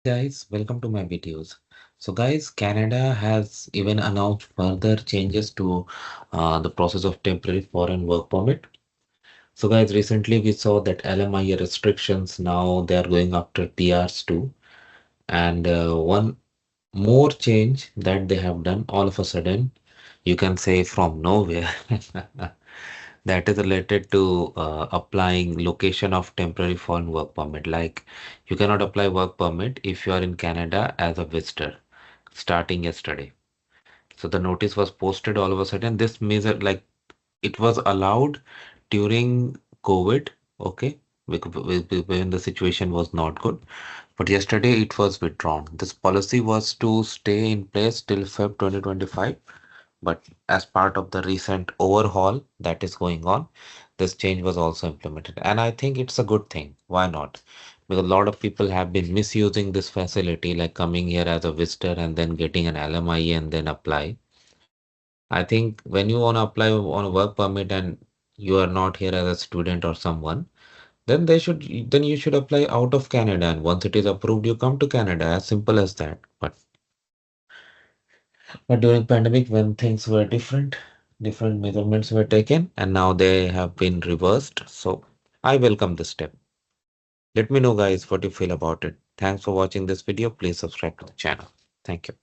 Guys, welcome to my videos. So guys, Canada has even announced further changes to the process of temporary foreign work permit. So guys, recently we saw that LMIA restrictions, now they are going after PRs too. And one more change that they have done all of a sudden, you can say from nowhere, that is related to applying location of temporary foreign work permit. Like you cannot apply work permit if you are in Canada as a visitor starting yesterday. So the notice was posted all of a sudden. This measure, like it was allowed during COVID, okay, when the situation was not good. But yesterday it was withdrawn. This policy was to stay in place till Feb 2025. But as part of the recent overhaul that is going on, this change was also implemented. And I think it's a good thing. Why not? Because a lot of people have been misusing this facility, like coming here as a visitor and then getting an LMIE and then apply. I think when you want to apply on a work permit and you are not here as a student or someone, then you should apply out of Canada. And once it is approved, you come to Canada. As simple as that. But during pandemic, when things were different, different measurements were taken, and now they have been reversed. So I welcome this step. Let me know, guys, what you feel about it. Thanks for watching this video. Please subscribe to the channel. Thank you.